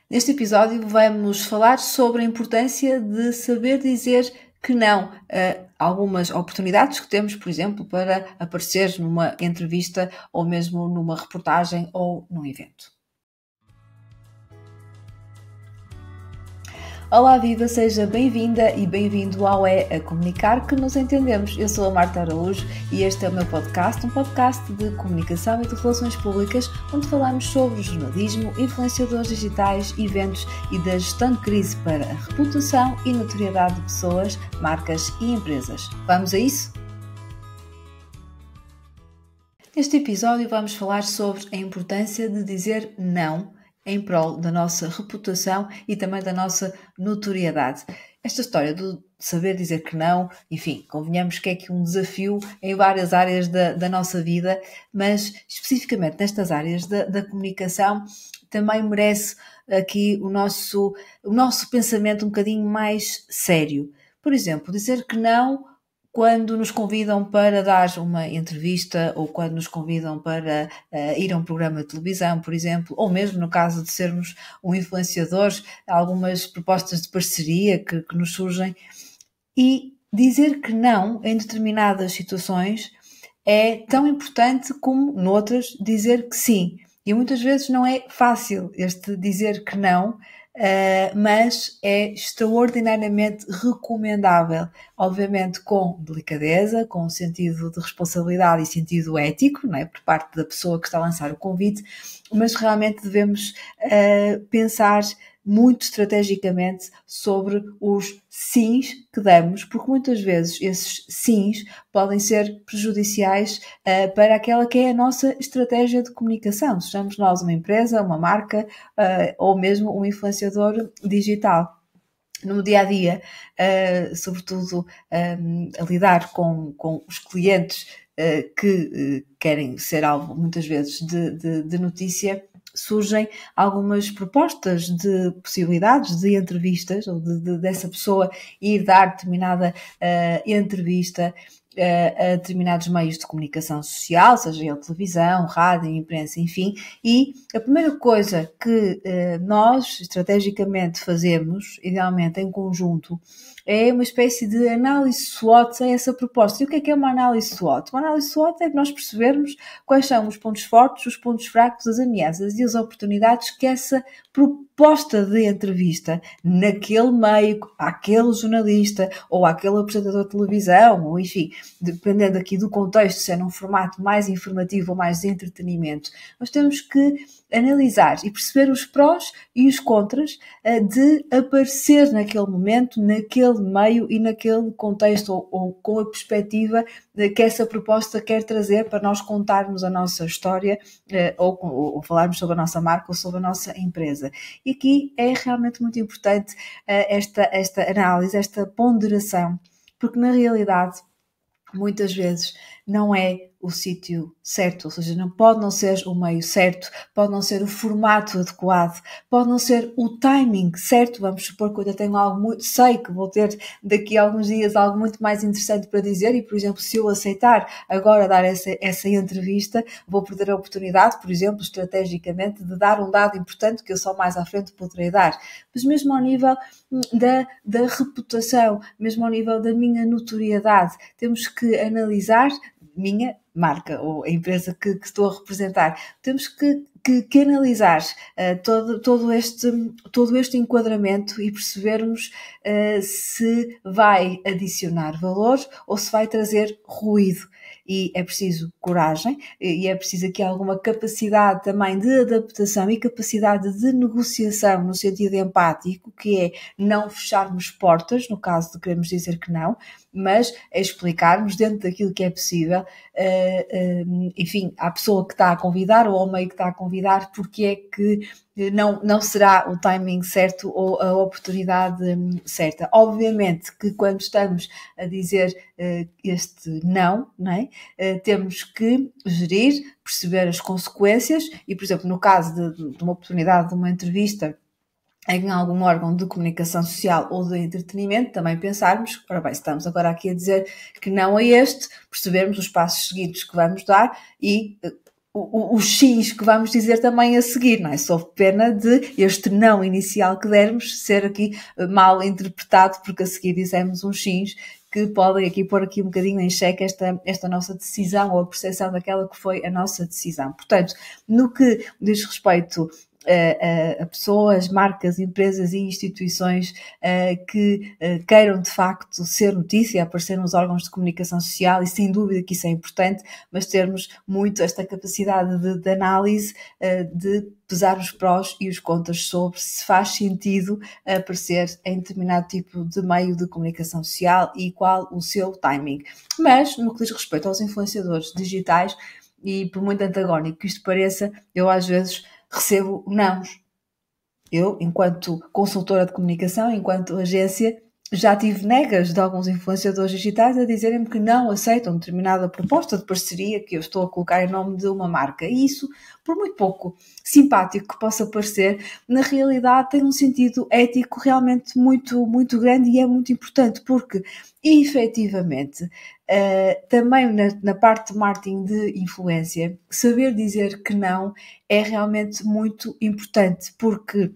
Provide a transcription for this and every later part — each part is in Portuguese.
Neste episódio vamos falar sobre a importância de saber dizer que não a algumas oportunidades que temos, por exemplo, para aparecer numa entrevista ou mesmo numa reportagem ou num evento. Olá viva, seja bem-vinda e bem-vindo ao É a Comunicar que nos entendemos. Eu sou a Marta Araújo e este é o meu podcast, um podcast de comunicação e de relações públicas, onde falamos sobre jornalismo, influenciadores digitais, eventos e da gestão de crise para a reputação e notoriedade de pessoas, marcas e empresas. Vamos a isso? Neste episódio vamos falar sobre a importância de dizer não em prol da nossa reputação e também da nossa notoriedade. Esta história de saber dizer que não, enfim, convenhamos que é aqui um desafio em várias áreas da nossa vida, mas especificamente nestas áreas da comunicação também merece aqui o nosso pensamento um bocadinho mais sério. Por exemplo, dizer que não quando nos convidam para dar uma entrevista ou quando nos convidam para ir a um programa de televisão, por exemplo, ou mesmo no caso de sermos um influenciador, algumas propostas de parceria que nos surgem. E dizer que não em determinadas situações é tão importante como noutras dizer que sim. E muitas vezes não é fácil este dizer que não, mas é extraordinariamente recomendável, obviamente com delicadeza, com sentido de responsabilidade e sentido ético, não é? Por parte da pessoa que está a lançar o convite, mas realmente devemos pensar muito estrategicamente sobre os sims que damos, porque muitas vezes esses sims podem ser prejudiciais para aquela que é a nossa estratégia de comunicação, sejamos nós uma empresa, uma marca ou mesmo um influenciador digital. No dia-a-dia, sobretudo a lidar com os clientes que querem ser alvo, muitas vezes, de notícia, surgem algumas propostas de possibilidades de entrevistas, ou dessa pessoa ir dar determinada entrevista a determinados meios de comunicação social, seja ele televisão, rádio, imprensa, enfim, e a primeira coisa que nós estrategicamente fazemos, idealmente em conjunto, é uma espécie de análise SWOT a essa proposta. E o que é uma análise SWOT? Uma análise SWOT é nós percebermos quais são os pontos fortes, os pontos fracos, as ameaças e as oportunidades que essa proposta de entrevista naquele meio, àquele jornalista ou àquele apresentador de televisão, ou enfim, dependendo aqui do contexto, se é num formato mais informativo ou mais de entretenimento, nós temos que analisar e perceber os prós e os contras de aparecer naquele momento, naquele meio e naquele contexto ou com a perspectiva que essa proposta quer trazer para nós contarmos a nossa história ou falarmos sobre a nossa marca ou sobre a nossa empresa. E aqui é realmente muito importante esta análise, esta ponderação, porque na realidade muitas vezes não é o sítio certo, ou seja, não pode não ser o meio certo, pode não ser o formato adequado, pode não ser o timing certo. Vamos supor que eu ainda tenho algo muito, sei que vou ter daqui a alguns dias algo muito mais interessante para dizer e, por exemplo, se eu aceitar agora dar essa entrevista, vou perder a oportunidade, por exemplo, estrategicamente, de dar um dado importante que eu só mais à frente poderei dar. Mas mesmo ao nível da reputação, mesmo ao nível da minha notoriedade, temos que analisar minha marca ou a empresa que estou a representar. Temos que analisar todo este enquadramento e percebermos se vai adicionar valor ou se vai trazer ruído. E é preciso coragem e é preciso aqui alguma capacidade também de adaptação e capacidade de negociação no sentido empático, que é não fecharmos portas, no caso de queremos dizer que não, mas é explicarmos dentro daquilo que é possível, enfim, à pessoa que está a convidar ou ao meio que está a convidar, porque é que não será o timing certo ou a oportunidade certa. Obviamente que quando estamos a dizer este não é? Temos que gerir, perceber as consequências e, por exemplo, no caso de uma oportunidade de uma entrevista em algum órgão de comunicação social ou de entretenimento, também pensarmos, ora bem, estamos agora aqui a dizer que não a este, percebermos os passos seguintes que vamos dar e os sims que vamos dizer também a seguir, não é? Sob pena de este não inicial que dermos ser aqui mal interpretado, porque a seguir dissemos uns sims que podem aqui pôr aqui um bocadinho em xeque esta nossa decisão ou a percepção daquela que foi a nossa decisão. Portanto, no que diz respeito a pessoas, marcas, empresas e instituições que queiram de facto ser notícia, aparecer nos órgãos de comunicação social, e sem dúvida que isso é importante, mas termos muito esta capacidade de análise, de pesar os prós e os contras sobre se faz sentido aparecer em determinado tipo de meio de comunicação social e qual o seu timing. Mas, no que diz respeito aos influenciadores digitais, e por muito antagónico que isto pareça, eu às vezes recebo nãos. Eu, enquanto consultora de comunicação, enquanto agência, já tive negas de alguns influenciadores digitais a dizerem-me que não aceitam determinada proposta de parceria que eu estou a colocar em nome de uma marca. E isso, por muito pouco simpático que possa parecer, na realidade tem um sentido ético realmente muito, muito grande e é muito importante, porque, efetivamente, também na parte de marketing de influência, saber dizer que não é realmente muito importante, porque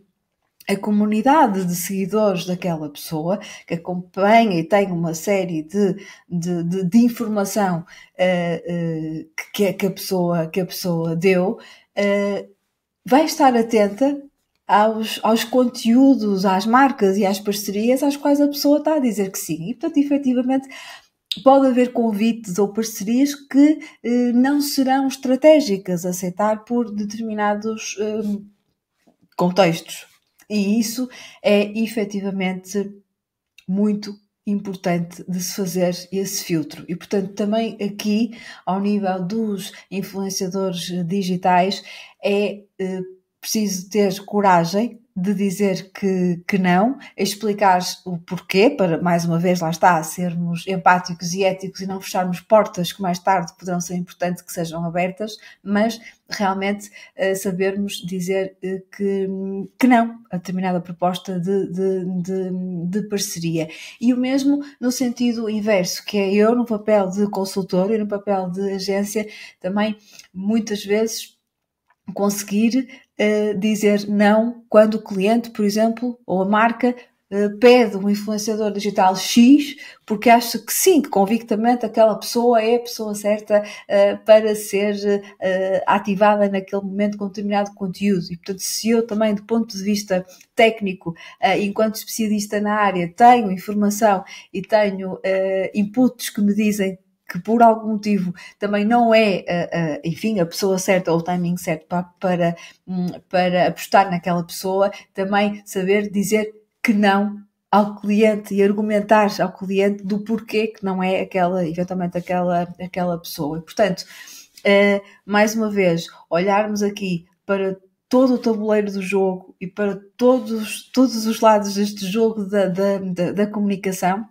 a comunidade de seguidores daquela pessoa que acompanha e tem uma série de informação que a pessoa deu, vai estar atenta aos conteúdos, às marcas e às parcerias às quais a pessoa está a dizer que sim. E, portanto, efetivamente, pode haver convites ou parcerias que não serão estratégicas a aceitar por determinados contextos. E isso é efetivamente muito importante de se fazer esse filtro. E, portanto, também aqui, ao nível dos influenciadores digitais, é preciso ter coragem de dizer que não, explicar o porquê, para, mais uma vez, lá está, sermos empáticos e éticos e não fecharmos portas que mais tarde poderão ser importantes que sejam abertas, mas realmente sabermos dizer que não a determinada proposta de parceria. E o mesmo no sentido inverso, que é eu no papel de consultor e no papel de agência, também muitas vezes conseguir dizer não quando o cliente, por exemplo, ou a marca pede um influenciador digital X porque acha que sim, que convictamente aquela pessoa é a pessoa certa para ser ativada naquele momento com determinado conteúdo. E, portanto, se eu também, do ponto de vista técnico, enquanto especialista na área, tenho informação e tenho inputs que me dizem que por algum motivo também não é, enfim, a pessoa certa ou o timing certo para apostar naquela pessoa, também saber dizer que não ao cliente e argumentar ao cliente do porquê que não é eventualmente aquela pessoa. E, portanto, mais uma vez, olharmos aqui para todo o tabuleiro do jogo e para todos os lados deste jogo da comunicação,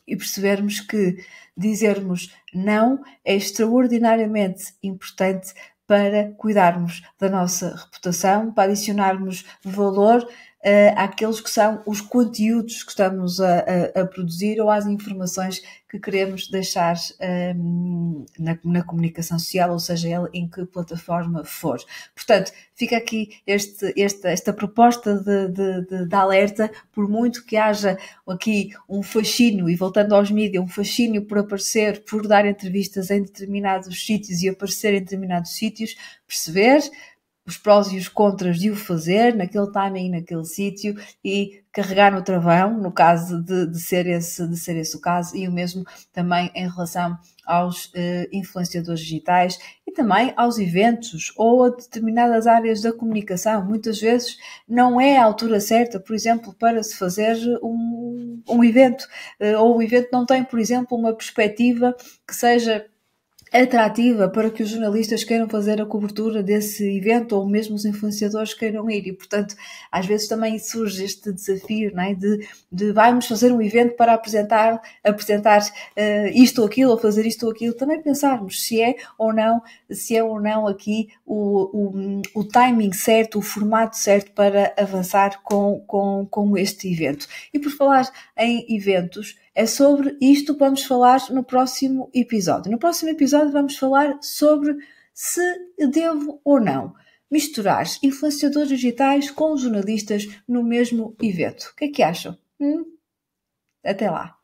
e percebermos que dizermos não é extraordinariamente importante para cuidarmos da nossa reputação, para adicionarmos valor àqueles que são os conteúdos que estamos a produzir ou às informações que queremos deixar na comunicação social, ou seja, ela em que plataforma for. Portanto, fica aqui esta proposta de alerta, por muito que haja aqui um fascínio, e voltando aos mídias, um fascínio por aparecer, por dar entrevistas em determinados sítios e aparecer em determinados sítios, perceber os prós e os contras de o fazer naquele timing, naquele sítio, e carregar no travão, no caso de ser esse o caso, e o mesmo também em relação aos influenciadores digitais e também aos eventos ou a determinadas áreas da comunicação. Muitas vezes não é a altura certa, por exemplo, para se fazer um evento, ou o evento não tem, por exemplo, uma perspectiva que seja atrativa para que os jornalistas queiram fazer a cobertura desse evento ou mesmo os influenciadores queiram ir. E, portanto, às vezes também surge este desafio, não é? de vamos fazer um evento para apresentar isto ou aquilo, ou fazer isto ou aquilo. Também pensarmos se é ou não aqui o timing certo, o formato certo para avançar com este evento. E por falar em eventos, é sobre isto que vamos falar no próximo episódio. No próximo episódio vamos falar sobre se devo ou não misturar influenciadores digitais com jornalistas no mesmo evento. O que é que acham? Até lá!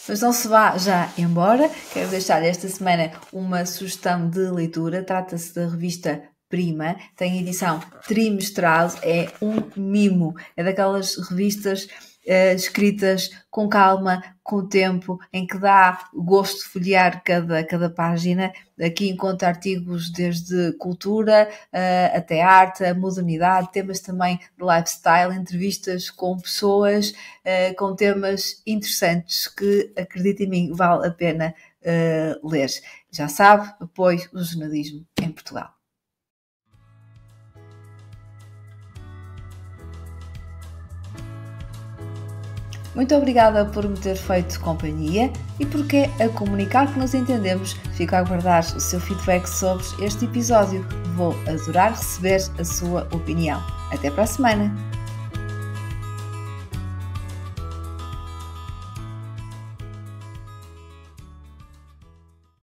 Mas não se vá já embora, quero deixar esta semana uma sugestão de leitura. Trata-se da revista Prima, tem edição trimestral, é um mimo, é daquelas revistas escritas com calma, com tempo, em que dá gosto de folhear cada página. Aqui encontra artigos desde cultura até arte, a modernidade, temas também de lifestyle, entrevistas com pessoas com temas interessantes que, acredita em mim, vale a pena ler. Já sabe, apoio o jornalismo em Portugal. Muito obrigada por me ter feito companhia e porque é a comunicar que nos entendemos. Fico a aguardar o seu feedback sobre este episódio. Vou adorar receber a sua opinião. Até para a semana!